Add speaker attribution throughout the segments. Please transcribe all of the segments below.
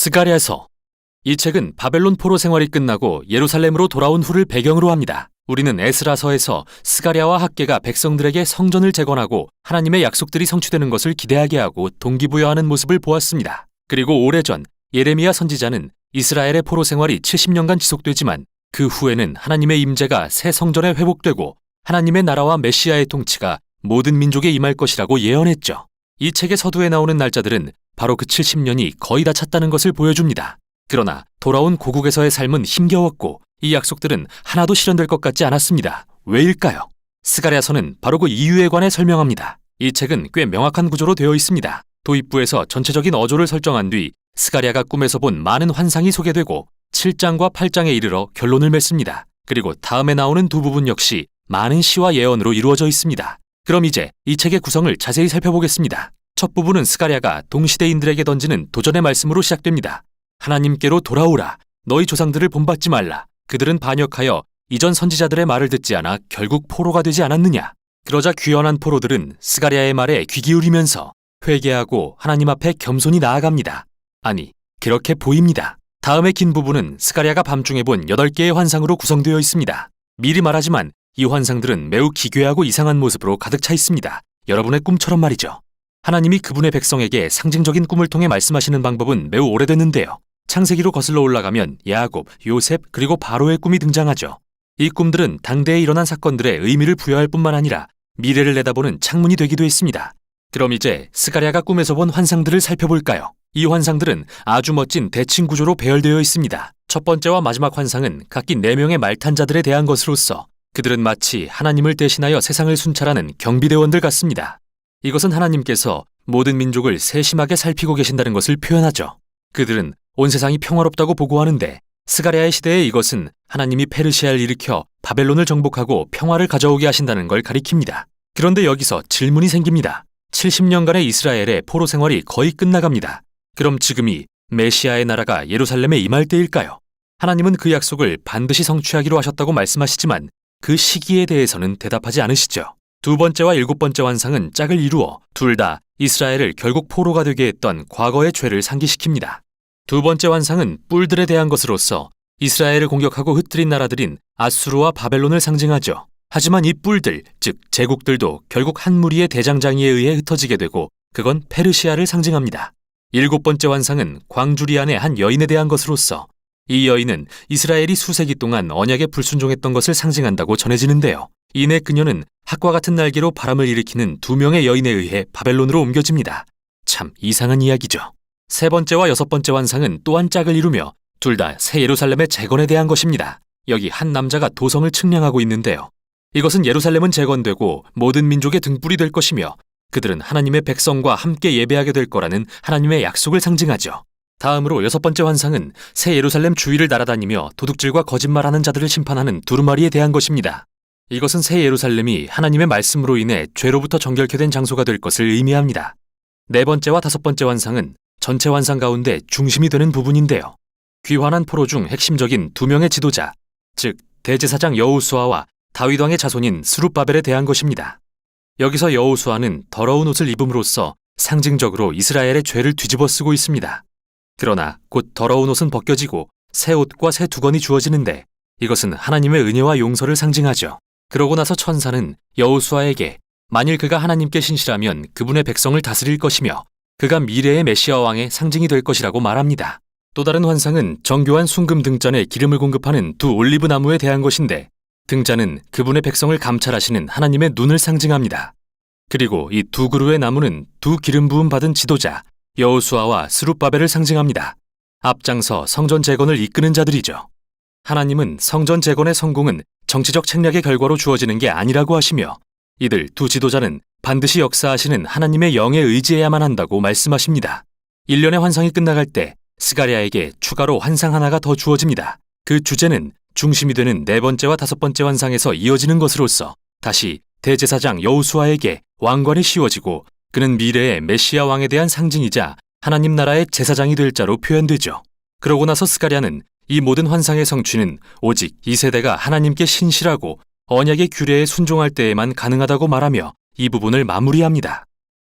Speaker 1: 스가랴서. 이 책은 바벨론 포로 생활이 끝나고 예루살렘으로 돌아온 후를 배경으로 합니다. 우리는 에스라서에서 스가랴와 학개가 백성들에게 성전을 재건하고 하나님의 약속들이 성취되는 것을 기대하게 하고 동기부여하는 모습을 보았습니다. 그리고 오래전 예레미야 선지자는 이스라엘의 포로 생활이 70년간 지속되지만 그 후에는 하나님의 임재가 새 성전에 회복되고 하나님의 나라와 메시아의 통치가 모든 민족에 임할 것이라고 예언했죠. 이 책의 서두에 나오는 날짜들은 바로 그 70년이 거의 다 찼다는 것을 보여줍니다. 그러나 돌아온 고국에서의 삶은 힘겨웠고 이 약속들은 하나도 실현될 것 같지 않았습니다. 왜일까요? 스가랴서는 바로 그 이유에 관해 설명합니다. 이 책은 꽤 명확한 구조로 되어 있습니다. 도입부에서 전체적인 어조를 설정한 뒤 스가랴가 꿈에서 본 많은 환상이 소개되고 7장과 8장에 이르러 결론을 맺습니다. 그리고 다음에 나오는 두 부분 역시 많은 시와 예언으로 이루어져 있습니다. 그럼 이제 이 책의 구성을 자세히 살펴보겠습니다. 첫 부분은 스가랴가 동시대인들에게 던지는 도전의 말씀으로 시작됩니다. 하나님께로 돌아오라. 너희 조상들을 본받지 말라. 그들은 반역하여 이전 선지자들의 말을 듣지 않아 결국 포로가 되지 않았느냐. 그러자 귀환한 포로들은 스가랴의 말에 귀 기울이면서 회개하고 하나님 앞에 겸손히 나아갑니다. 아니, 그렇게 보입니다. 다음의 긴 부분은 스가랴가 밤중에 본 8개의 환상으로 구성되어 있습니다. 미리 말하지만 이 환상들은 매우 기괴하고 이상한 모습으로 가득 차 있습니다. 여러분의 꿈처럼 말이죠. 하나님이 그분의 백성에게 상징적인 꿈을 통해 말씀하시는 방법은 매우 오래됐는데요. 창세기로 거슬러 올라가면 야곱, 요셉, 그리고 바로의 꿈이 등장하죠. 이 꿈들은 당대에 일어난 사건들의 의미를 부여할 뿐만 아니라 미래를 내다보는 창문이 되기도 했습니다. 그럼 이제 스가랴가 꿈에서 본 환상들을 살펴볼까요? 이 환상들은 아주 멋진 대칭 구조로 배열되어 있습니다. 첫 번째와 마지막 환상은 각기 4명의 말탄자들에 대한 것으로서 그들은 마치 하나님을 대신하여 세상을 순찰하는 경비대원들 같습니다. 이것은 하나님께서 모든 민족을 세심하게 살피고 계신다는 것을 표현하죠. 그들은 온 세상이 평화롭다고 보고하는데 스가랴의 시대에 이것은 하나님이 페르시아를 일으켜 바벨론을 정복하고 평화를 가져오게 하신다는 걸 가리킵니다. 그런데 여기서 질문이 생깁니다. 70년간의 이스라엘의 포로 생활이 거의 끝나갑니다. 그럼 지금이 메시아의 나라가 예루살렘에 임할 때일까요? 하나님은 그 약속을 반드시 성취하기로 하셨다고 말씀하시지만 그 시기에 대해서는 대답하지 않으시죠. 두 번째와 7번째 환상은 짝을 이루어 둘 다 이스라엘을 결국 포로가 되게 했던 과거의 죄를 상기시킵니다. 두 번째 환상은 뿔들에 대한 것으로서 이스라엘을 공격하고 흩트린 나라들인 아수르와 바벨론을 상징하죠. 하지만 이 뿔들, 즉 제국들도 결국 한 무리의 대장장이에 의해 흩어지게 되고 그건 페르시아를 상징합니다. 7번째 환상은 광주리 안의 한 여인에 대한 것으로서 이 여인은 이스라엘이 수세기 동안 언약에 불순종했던 것을 상징한다고 전해지는데요. 이내 그녀는 학과 같은 날개로 바람을 일으키는 2명의 여인에 의해 바벨론으로 옮겨집니다. 참 이상한 이야기죠. 세 번째와 6번째 환상은 또한 짝을 이루며 둘 다 새 예루살렘의 재건에 대한 것입니다. 여기 한 남자가 도성을 측량하고 있는데요. 이것은 예루살렘은 재건되고 모든 민족의 등불이 될 것이며 그들은 하나님의 백성과 함께 예배하게 될 거라는 하나님의 약속을 상징하죠. 다음으로 6번째 환상은 새 예루살렘 주위를 날아다니며 도둑질과 거짓말하는 자들을 심판하는 두루마리에 대한 것입니다. 이것은 새 예루살렘이 하나님의 말씀으로 인해 죄로부터 정결케 된 장소가 될 것을 의미합니다. 네 번째와 5번째 환상은 전체 환상 가운데 중심이 되는 부분인데요. 귀환한 포로 중 핵심적인 2명의 지도자, 즉 대제사장 여호수아와 다윗 왕의 자손인 스룹바벨에 대한 것입니다. 여기서 여호수아는 더러운 옷을 입음으로써 상징적으로 이스라엘의 죄를 뒤집어 쓰고 있습니다. 그러나 곧 더러운 옷은 벗겨지고 새 옷과 새 두건이 주어지는데 이것은 하나님의 은혜와 용서를 상징하죠. 그러고 나서 천사는 여호수아에게 만일 그가 하나님께 신실하면 그분의 백성을 다스릴 것이며 그가 미래의 메시아 왕의 상징이 될 것이라고 말합니다. 또 다른 환상은 정교한 순금 등잔에 기름을 공급하는 2 올리브 나무에 대한 것인데 등잔은 그분의 백성을 감찰하시는 하나님의 눈을 상징합니다. 그리고 이 2 그루의 나무는 2 기름 부음 받은 지도자 여호수아와 스룹바벨을 상징합니다. 앞장서 성전 재건을 이끄는 자들이죠. 하나님은 성전 재건의 성공은 정치적 책략의 결과로 주어지는 게 아니라고 하시며 이들 2 지도자는 반드시 역사하시는 하나님의 영에 의지해야만 한다고 말씀하십니다. 1년의 환상이 끝나갈 때 스가랴에게 추가로 환상 하나가 더 주어집니다. 그 주제는 중심이 되는 4번째와 5번째 환상에서 이어지는 것으로서 다시 대제사장 여호수아에게 왕관이 씌워지고 그는 미래의 메시아 왕에 대한 상징이자 하나님 나라의 제사장이 될 자로 표현되죠. 그러고 나서 스가랴는 이 모든 환상의 성취는 오직 이 세대가 하나님께 신실하고 언약의 규례에 순종할 때에만 가능하다고 말하며 이 부분을 마무리합니다.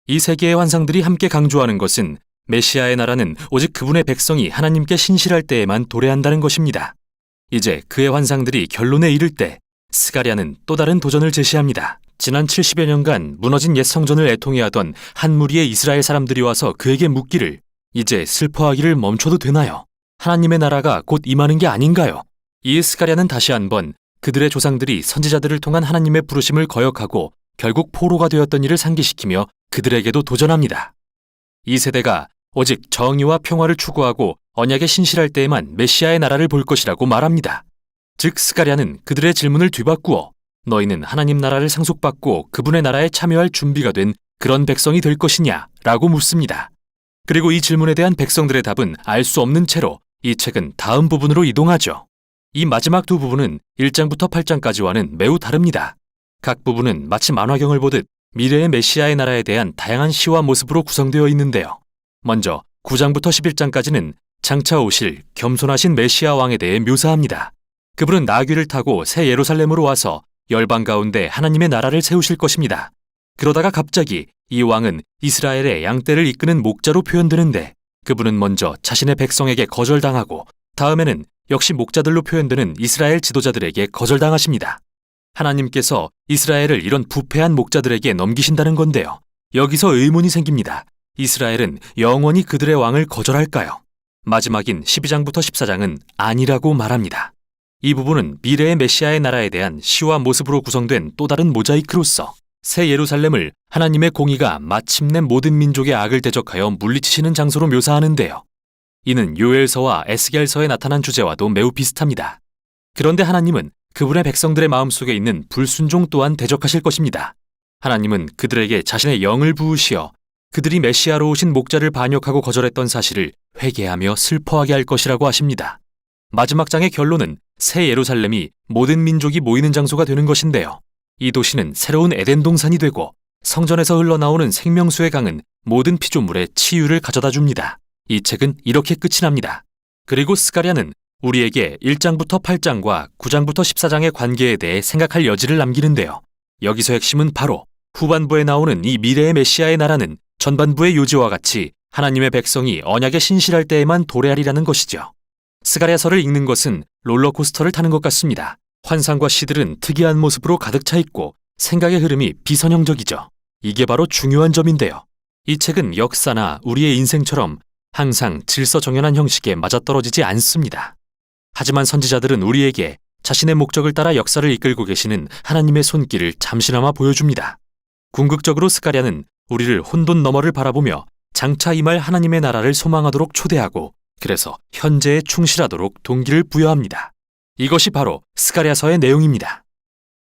Speaker 1: 이 3개의 환상들이 함께 강조하는 것은 메시아의 나라는 오직 그분의 백성이 하나님께 신실할 때에만 도래한다는 것입니다. 이제 그의 환상들이 결론에 이를 때 스가랴는 또 다른 도전을 제시합니다. 지난 70여 년간 무너진 옛 성전을 애통해하던 한 무리의 이스라엘 사람들이 와서 그에게 묻기를 이제 슬퍼하기를 멈춰도 되나요? 하나님의 나라가 곧 임하는 게 아닌가요? 이에 스가랴는 다시 한번 그들의 조상들이 선지자들을 통한 하나님의 부르심을 거역하고 결국 포로가 되었던 일을 상기시키며 그들에게도 도전합니다. 이 세대가 오직 정의와 평화를 추구하고 언약에 신실할 때에만 메시아의 나라를 볼 것이라고 말합니다. 즉 스가랴는 그들의 질문을 뒤바꾸어 너희는 하나님 나라를 상속받고 그분의 나라에 참여할 준비가 된 그런 백성이 될 것이냐 라고 묻습니다. 그리고 이 질문에 대한 백성들의 답은 알 수 없는 채로 이 책은 다음 부분으로 이동하죠. 이 마지막 두 부분은 1장부터 8장까지와는 매우 다릅니다. 각 부분은 마치 만화경을 보듯 미래의 메시아의 나라에 대한 다양한 시와 모습으로 구성되어 있는데요. 먼저 9장부터 11장까지는 장차 오실 겸손하신 메시아 왕에 대해 묘사합니다. 그분은 나귀를 타고 새 예루살렘으로 와서 열방 가운데 하나님의 나라를 세우실 것입니다. 그러다가 갑자기 이 왕은 이스라엘의 양떼를 이끄는 목자로 표현되는데 그분은 먼저 자신의 백성에게 거절당하고 다음에는 역시 목자들로 표현되는 이스라엘 지도자들에게 거절당하십니다. 하나님께서 이스라엘을 이런 부패한 목자들에게 넘기신다는 건데요. 여기서 의문이 생깁니다. 이스라엘은 영원히 그들의 왕을 거절할까요? 마지막인 12장부터 14장은 아니라고 말합니다. 이 부분은 미래의 메시아의 나라에 대한 시와 모습으로 구성된 또 다른 모자이크로서 새 예루살렘을 하나님의 공의가 마침내 모든 민족의 악을 대적하여 물리치시는 장소로 묘사하는데요. 이는 요엘서와 에스겔서에 나타난 주제와도 매우 비슷합니다. 그런데 하나님은 그분의 백성들의 마음속에 있는 불순종 또한 대적하실 것입니다. 하나님은 그들에게 자신의 영을 부으시어 그들이 메시아로 오신 목자를 반역하고 거절했던 사실을 회개하며 슬퍼하게 할 것이라고 하십니다. 마지막 장의 결론은 새 예루살렘이 모든 민족이 모이는 장소가 되는 것인데요. 이 도시는 새로운 에덴 동산이 되고 성전에서 흘러나오는 생명수의 강은 모든 피조물의 치유를 가져다 줍니다. 이 책은 이렇게 끝이 납니다. 그리고 스가랴는 우리에게 1장부터 8장과 9장부터 14장의 관계에 대해 생각할 여지를 남기는데요. 여기서 핵심은 바로 후반부에 나오는 이 미래의 메시아의 나라는 전반부의 요지와 같이 하나님의 백성이 언약에 신실할 때에만 도래하리라는 것이죠. 스가랴서를 읽는 것은 롤러코스터를 타는 것 같습니다. 환상과 시들은 특이한 모습으로 가득 차 있고 생각의 흐름이 비선형적이죠. 이게 바로 중요한 점인데요. 이 책은 역사나 우리의 인생처럼 항상 질서정연한 형식에 맞아떨어지지 않습니다. 하지만 선지자들은 우리에게 자신의 목적을 따라 역사를 이끌고 계시는 하나님의 손길을 잠시나마 보여줍니다. 궁극적으로 스가랴는 우리를 혼돈 너머를 바라보며 장차 임할 하나님의 나라를 소망하도록 초대하고 그래서 현재에 충실하도록 동기를 부여합니다. 이것이 바로 스가랴서의 내용입니다.